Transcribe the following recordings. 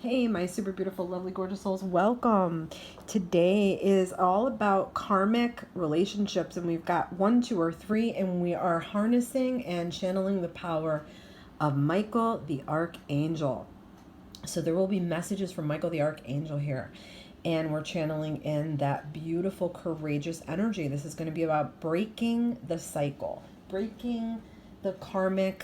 Hey, my super beautiful, lovely, gorgeous souls. Welcome. Today is all about karmic relationships, and we've got 1, 2, or 3, and we are harnessing and channeling the power of Michael the Archangel. So there will be messages from Michael the Archangel here, and we're channeling in that beautiful, courageous energy. This is going to be about breaking the cycle, breaking the karmic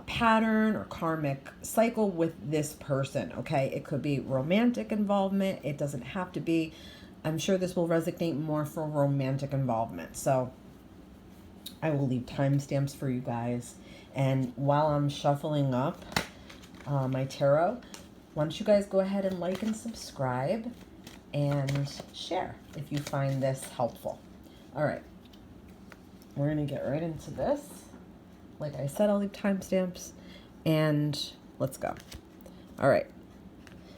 pattern or karmic cycle with this person. Okay, it could be romantic involvement, it doesn't have to be. I'm sure this will resonate more for romantic involvement, so I will leave timestamps for you guys. And while I'm shuffling up my tarot, why don't you guys go ahead and like and subscribe and share if you find this helpful. All right, we're gonna get right into this. Like I said, I'll leave timestamps, and let's go. All right.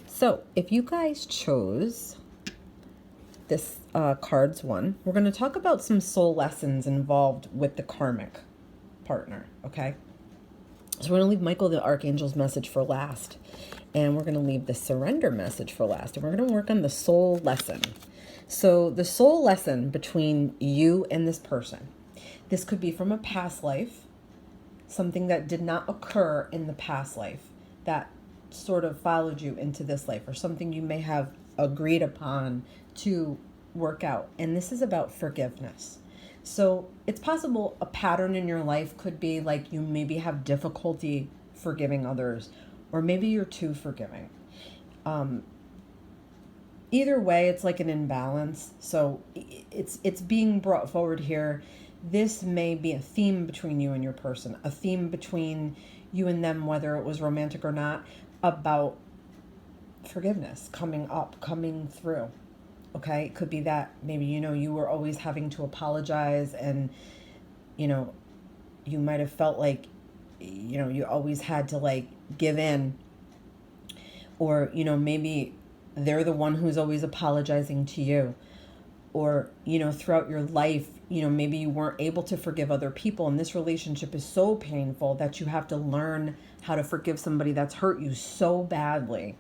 So if you guys chose this cards one, we're going to talk about some soul lessons involved with the karmic partner, okay? So we're going to leave Michael the Archangel's message for last, and we're going to leave the surrender message for last, and we're going to work on the soul lesson. So the soul lesson between you and this person, this could be from a past life, something that did not occur in the past life that sort of followed you into this life, or something you may have agreed upon to work out. And this is about forgiveness. So it's possible a pattern in your life could be like you maybe have difficulty forgiving others, or maybe you're too forgiving. Either way, it's like an imbalance. So it's being brought forward here. This may be a theme between you and your person, a theme between you and them, whether it was romantic or not, about forgiveness coming up, coming through. Okay, it could be that maybe, you were always having to apologize, and, you might have felt like, you always had to like give in, or, maybe they're the one who's always apologizing to you. Or, throughout your life, maybe you weren't able to forgive other people, and this relationship is so painful that you have to learn how to forgive somebody that's hurt you so badly,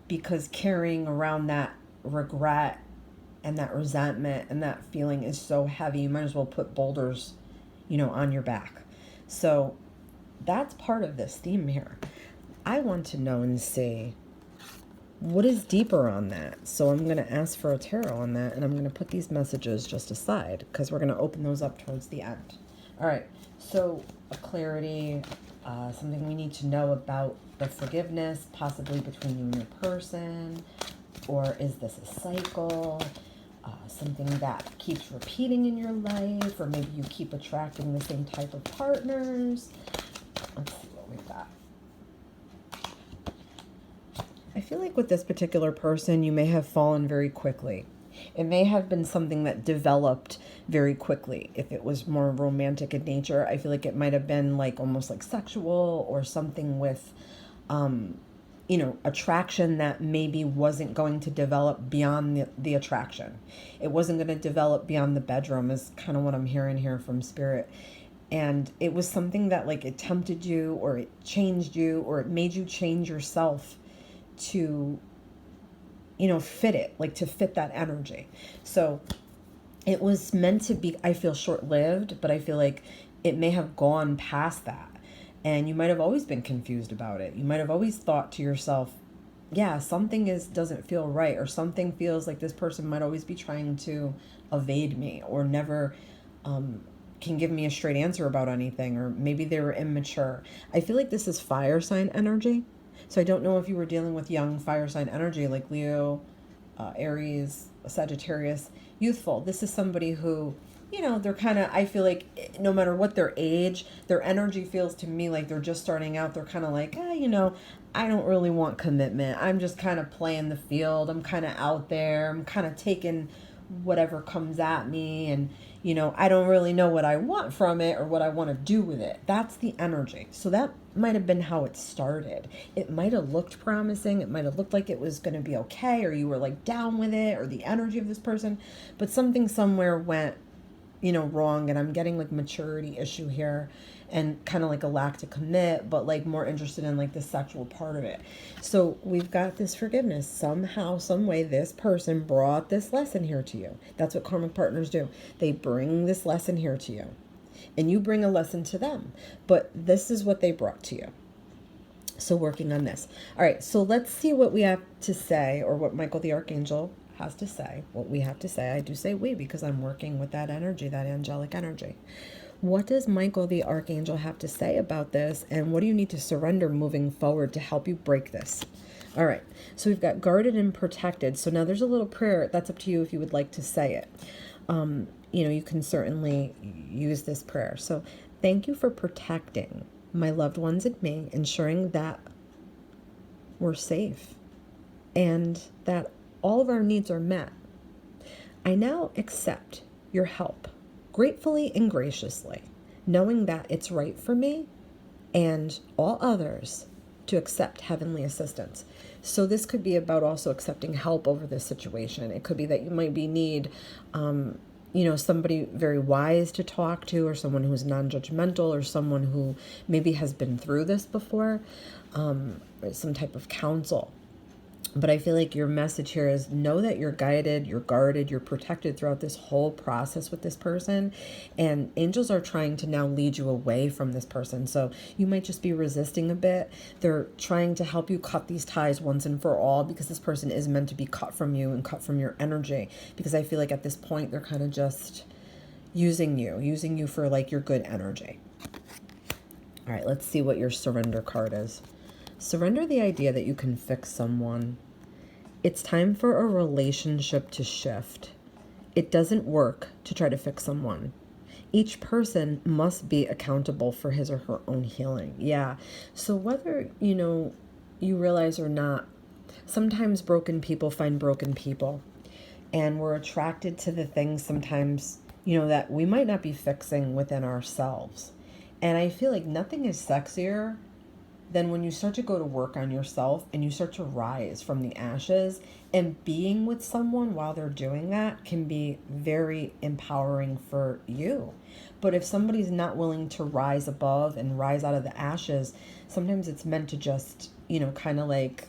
because carrying around that regret and that resentment and that feeling is so heavy. You might as well put boulders, on your back. So that's part of this theme here. I want to know and see what is deeper on that. So I'm going to ask for a tarot on that, and I'm going to put these messages just aside because we're going to open those up towards the end. All right, so a clarity, something we need to know about the forgiveness, possibly between you and your person, or is this a cycle, something that keeps repeating in your life, or maybe you keep attracting the same type of partners. Let's see what we've got. I feel like with this particular person, you may have fallen very quickly. It may have been something that developed very quickly. If it was more romantic in nature, I feel like it might have been like almost like sexual, or something with, attraction that maybe wasn't going to develop beyond the attraction. It wasn't going to develop beyond the bedroom is kind of what I'm hearing here from Spirit. And it was something that like it tempted you, or it changed you, or it made you change yourself to fit it, like to fit that energy. So it was meant to be, I feel, short-lived, but I feel like it may have gone past that, and you might have always been confused about it. You might have always thought to yourself, yeah, something doesn't feel right, or something feels like this person might always be trying to evade me, or never can give me a straight answer about anything, or maybe they were immature. I feel like this is fire sign energy. So I don't know if you were dealing with young fire sign energy like Leo, Aries, Sagittarius, youthful. This is somebody who, they're kind of, I feel like no matter what their age, their energy feels to me like they're just starting out. They're kind of like, I don't really want commitment. I'm just kind of playing the field. I'm kind of out there. I'm kind of taking whatever comes at me, and I don't really know what I want from it or what I want to do with it. That's the energy. So that might have been how it started. It might have looked promising. It might have looked like it was going to be okay, or you were like down with it, or the energy of this person, but something somewhere went wrong, and I'm getting like maturity issue here and kind of like a lack to commit, but like more interested in like the sexual part of it. So we've got this forgiveness. Somehow, some way, this person brought this lesson here to you. That's what karmic partners do. They bring this lesson here to you, and you bring a lesson to them. But this is what they brought to you. So working on this. All right, so let's see what we have to say, or what Michael the Archangel has to say, what we have to say. I do say we because I'm working with that energy, that angelic energy. What does Michael the Archangel have to say about this, and what do you need to surrender moving forward to help you break this? All right, so we've got guarded and protected. So now there's a little prayer. That's up to you if you would like to say it. You can certainly use this prayer. So thank you for protecting my loved ones and me, ensuring that we're safe and that all of our needs are met. I now accept your help gratefully and graciously, knowing that it's right for me and all others to accept heavenly assistance. So this could be about also accepting help over this situation. It could be that you might need somebody very wise to talk to, or someone who's non-judgmental, or someone who maybe has been through this before, some type of counsel. But I feel like your message here is know that you're guided, you're guarded, you're protected throughout this whole process with this person. And angels are trying to now lead you away from this person. So you might just be resisting a bit. They're trying to help you cut these ties once and for all, because this person is meant to be cut from you and cut from your energy. Because I feel like at this point, they're kind of just using you for like your good energy. All right, let's see what your surrender card is. Surrender the idea that you can fix someone. It's time for a relationship to shift. It doesn't work to try to fix someone. Each person must be accountable for his or her own healing. Yeah. So whether, you realize or not, sometimes broken people find broken people. And we're attracted to the things sometimes, that we might not be fixing within ourselves. And I feel like nothing is sexier than when you start to go to work on yourself and you start to rise from the ashes, and being with someone while they're doing that can be very empowering for you. But if somebody's not willing to rise above and rise out of the ashes, sometimes it's meant to just, kind of like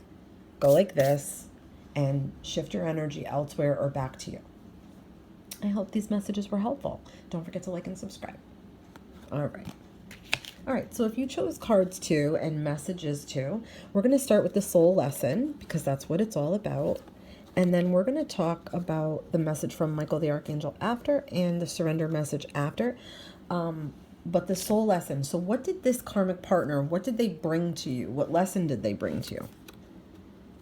go like this and shift your energy elsewhere or back to you. I hope these messages were helpful. Don't forget to like and subscribe. All right, so if you chose cards 2 and messages 2, we're going to start with the soul lesson, because that's what it's all about. And then we're going to talk about the message from Michael the Archangel after, and the surrender message after. But the soul lesson. So what did this karmic partner, what did they bring to you? What lesson did they bring to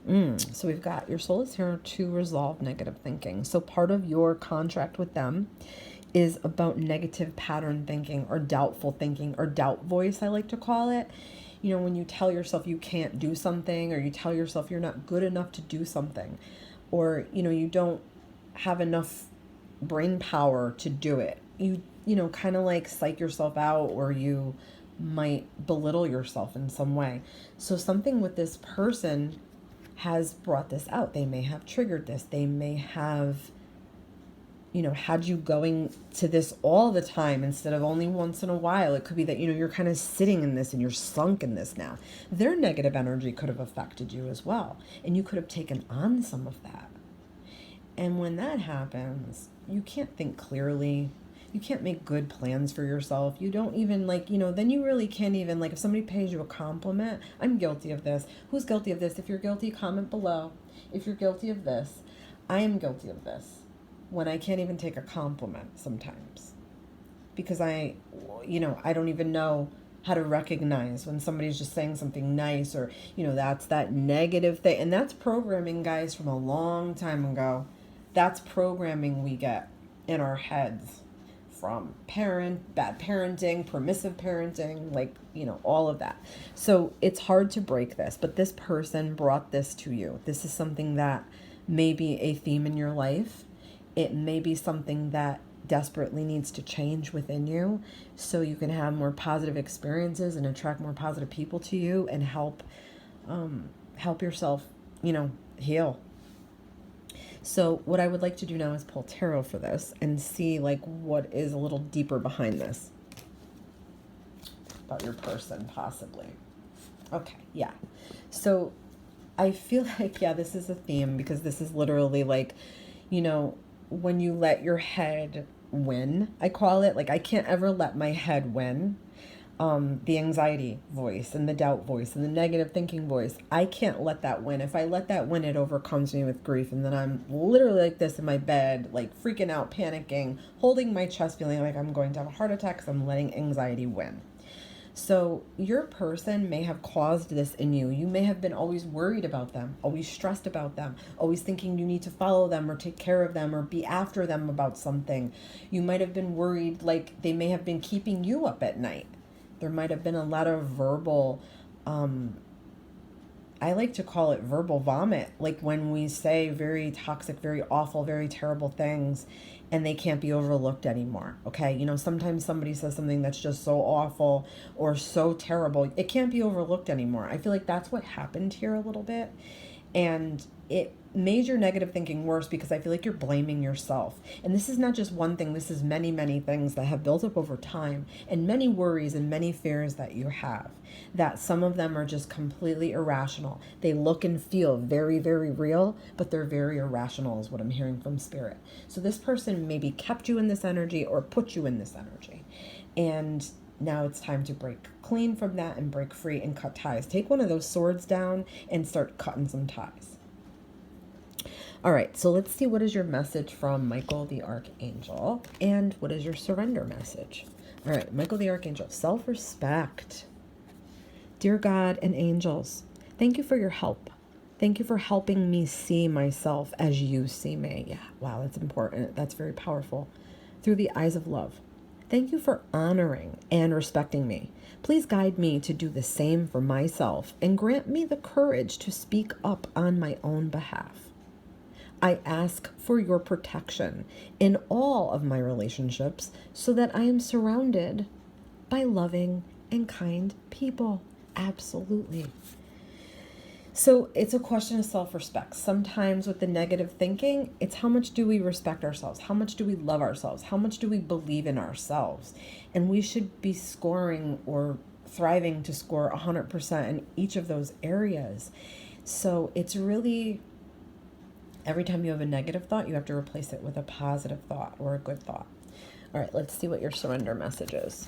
you? So we've got your soul is here to resolve negative thinking. So part of your contract with them is about negative pattern thinking, or doubtful thinking, or doubt voice, I like to call it. When you tell yourself you can't do something, or you tell yourself you're not good enough to do something, or, you don't have enough brain power to do it. You kind of like psych yourself out, or you might belittle yourself in some way. So something with this person has brought this out. They may have triggered this. They may have had you going to this all the time instead of only once in a while. It could be that, you're kind of sitting in this and you're sunk in this now. Their negative energy could have affected you as well. And you could have taken on some of that. And when that happens, you can't think clearly. You can't make good plans for yourself. You don't even then you really can't even, if somebody pays you a compliment. I'm guilty of this. Who's guilty of this? If you're guilty, comment below. If you're guilty of this, I am guilty of this. When I can't even take a compliment sometimes, because I don't even know how to recognize when somebody's just saying something nice, or, that's that negative thing. And that's programming, guys, from a long time ago. That's programming we get in our heads from bad parenting, permissive parenting, all of that. So it's hard to break this, but this person brought this to you. This is something that may be a theme in your life. It may be something that desperately needs to change within you, so you can have more positive experiences and attract more positive people to you, and help yourself, heal. So what I would like to do now is pull tarot for this and see like what is a little deeper behind this about your person, possibly. Okay, yeah. So I feel like, yeah, this is a theme because this is literally like, when you let your head win, I call it. Like, I can't ever let my head win. The anxiety voice and the doubt voice and the negative thinking voice. I can't let that win. If I let that win, it overcomes me with grief. And then I'm literally like this in my bed, like freaking out, panicking, holding my chest, feeling like I'm going to have a heart attack because I'm letting anxiety win. So your person may have caused this in you. You may have been always worried about them, always stressed about them, always thinking you need to follow them or take care of them or be after them about something. You might have been worried like they may have been keeping you up at night. There might have been a lot of verbal, I like to call it verbal vomit, like when we say very toxic, very awful, very terrible things and they can't be overlooked anymore. Okay. Sometimes somebody says something that's just so awful or so terrible, it can't be overlooked anymore. I feel like that's what happened here a little bit. And it made your negative thinking worse because I feel like you're blaming yourself. And this is not just one thing, this is many, many things that have built up over time and many worries and many fears that you have, that some of them are just completely irrational. They look and feel very, very real, but they're very irrational is what I'm hearing from spirit. So this person maybe kept you in this energy or put you in this energy. And now it's time to break clean from that and break free and cut ties. Take one of those swords down and start cutting some ties. All right, so let's see what is your message from Michael the Archangel and what is your surrender message. All right, Michael the Archangel, self-respect. Dear God and angels, thank you for your help. Thank you for helping me see myself as you see me. Yeah, wow, that's important. That's very powerful. Through the eyes of love. Thank you for honoring and respecting me. Please guide me to do the same for myself and grant me the courage to speak up on my own behalf. I ask for your protection in all of my relationships so that I am surrounded by loving and kind people. Absolutely. So it's a question of self-respect. Sometimes with the negative thinking, it's how much do we respect ourselves? How much do we love ourselves? How much do we believe in ourselves? And we should be scoring or thriving to score 100% in each of those areas. So it's really, every time you have a negative thought, you have to replace it with a positive thought or a good thought. All right, let's see what your surrender message is.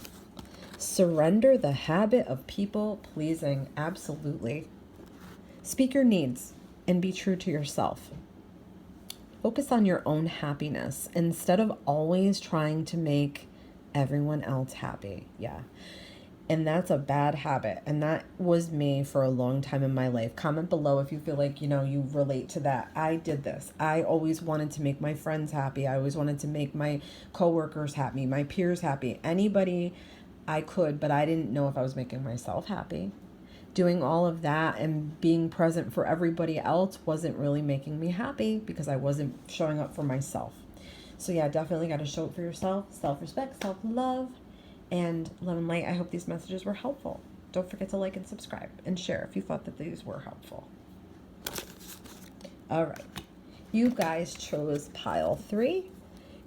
Surrender the habit of people pleasing. Absolutely. Speak your needs and be true to yourself. Focus on your own happiness instead of always trying to make everyone else happy. Yeah. And that's a bad habit. And that was me for a long time in my life. Comment below if you feel like, you relate to that. I did this. I always wanted to make my friends happy. I always wanted to make my coworkers happy, my peers happy, anybody I could, but I didn't know if I was making myself happy. Doing all of that and being present for everybody else wasn't really making me happy because I wasn't showing up for myself. So yeah, definitely got to show up for yourself. Self-respect, self-love, and love and light. I hope these messages were helpful. Don't forget to like and subscribe and share if you thought that these were helpful. All right. You guys chose pile 3.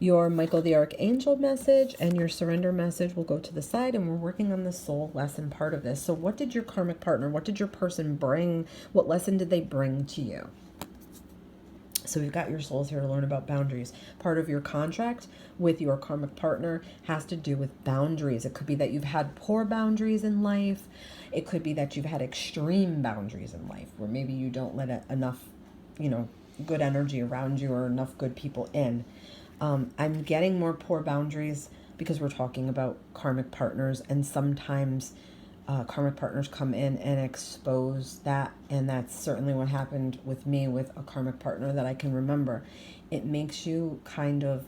Your Michael the Archangel message and your surrender message will go to the side, and we're working on the soul lesson part of this. So what did your karmic partner, what did your person bring? What lesson did they bring to you? So we've got your souls here to learn about boundaries. Part of your contract with your karmic partner has to do with boundaries. It could be that you've had poor boundaries in life. It could be that you've had extreme boundaries in life where maybe you don't let enough, good energy around you or enough good people in. I'm getting more poor boundaries because we're talking about karmic partners, and sometimes karmic partners come in and expose that, and that's certainly what happened with me with a karmic partner that I can remember. It makes you kind of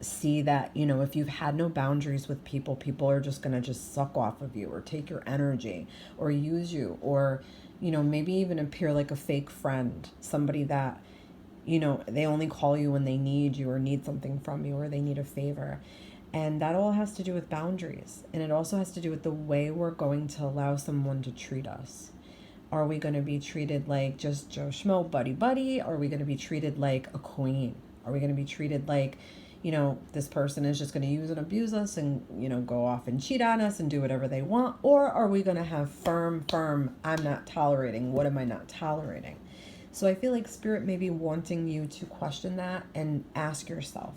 see that, if you've had no boundaries with people, people are just going to just suck off of you or take your energy or use you or, maybe even appear like a fake friend, somebody that they only call you when they need you or need something from you or they need a favor. And that all has to do with boundaries. And it also has to do with the way we're going to allow someone to treat us. Are we going to be treated like just Joe Schmo, buddy buddy? Are we going to be treated like a queen? Are we going to be treated like, this person is just going to use and abuse us and, go off and cheat on us and do whatever they want? Or are we going to have firm, I'm not tolerating. What am I not tolerating? So I feel like Spirit may be wanting you to question that and ask yourself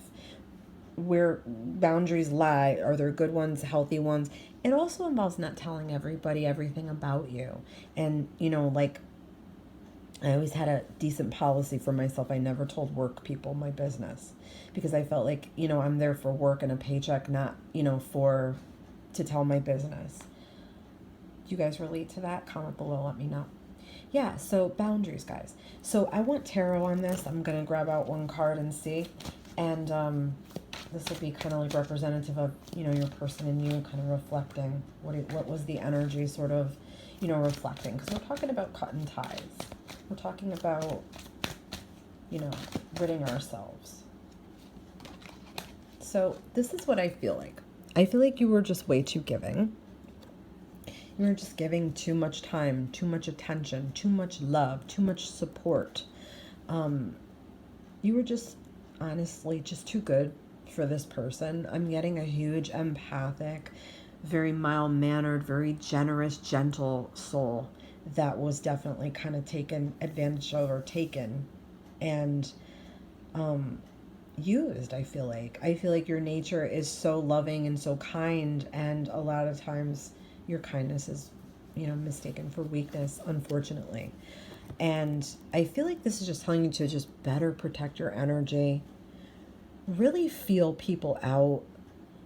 where boundaries lie. Are there good ones, healthy ones? It also involves not telling everybody everything about you. And, like, I always had a decent policy for myself. I never told work people my business because I felt like, I'm there for work and a paycheck, not, to tell my business. Do you guys relate to that? Comment below, let me know. Yeah, so boundaries, guys. So I want tarot on this. I'm going to grab out one card and see. And this will be kind of like representative of, your person and you kind of reflecting what was the energy sort of, reflecting. Because we're talking about cutting ties. We're talking about, ridding ourselves. So this is what I feel like. I feel like you were just way too giving. You were just giving too much time, too much attention, too much love, too much support. You were just, honestly, just too good for this person. I'm getting a huge empathic, very mild-mannered, very generous, gentle soul that was definitely kind of taken advantage of or taken and used. I feel like your nature is so loving and so kind, and a lot of times your kindness is, mistaken for weakness, unfortunately. And I feel like this is just telling you to just better protect your energy, really feel people out.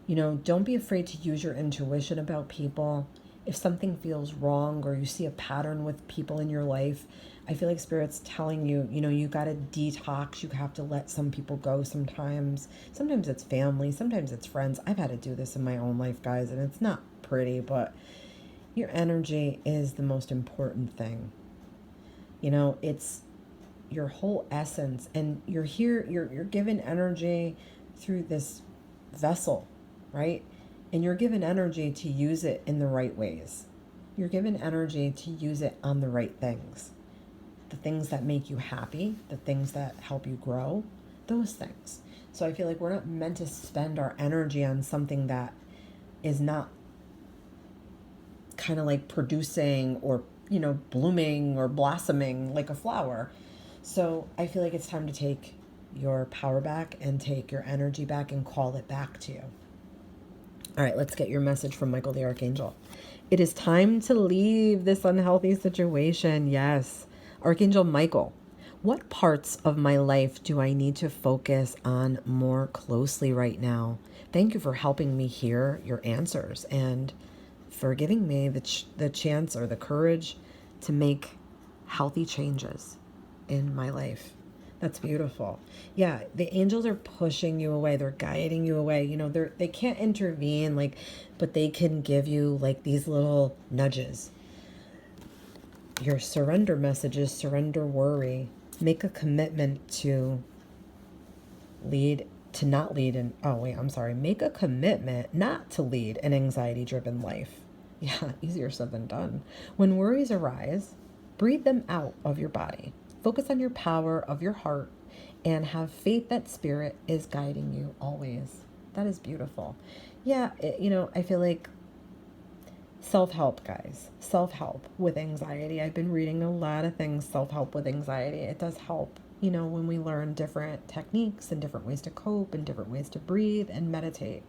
Don't be afraid to use your intuition about people. If something feels wrong or you see a pattern with people in your life, I feel like Spirit's telling you, you got to detox. You have to let some people go sometimes. Sometimes it's family. Sometimes it's friends. I've had to do this in my own life, guys, and it's not pretty, but your energy is the most important thing. It's your whole essence, and you're here, you're given energy through this vessel, right? And you're given energy to use it in the right ways. You're given energy to use it on the right things. The things that make you happy, the things that help you grow, those things. So I feel like we're not meant to spend our energy on something that is not kind of like producing or, blooming or blossoming like a flower. So I feel like it's time to take your power back and take your energy back and call it back to you. All right, let's get your message from Michael the Archangel. It is time to leave this unhealthy situation. Yes. Archangel Michael, what parts of my life do I need to focus on more closely right now? Thank you for helping me hear your answers and for giving me the chance or the courage to make healthy changes in my life. That's beautiful. Yeah, the angels are pushing you away. They're guiding you away. They can't intervene, but they can give you these little nudges. Your surrender messages, surrender worry. Make a commitment to make a commitment not to lead an anxiety-driven life. Yeah, easier said than done. When worries arise, breathe them out of your body. Focus on your power of your heart and have faith that Spirit is guiding you always. That is beautiful. Yeah, I feel like self-help, guys. Self-help with anxiety. I've been reading a lot of things, self-help with anxiety. It does help, when we learn different techniques and different ways to cope and different ways to breathe and meditate.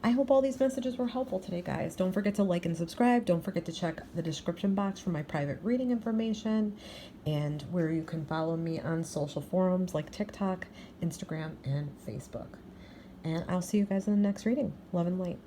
I hope all these messages were helpful today, guys. Don't forget to like and subscribe. Don't forget to check the description box for my private reading information and where you can follow me on social forums like TikTok, Instagram, and Facebook. And I'll see you guys in the next reading. Love and light.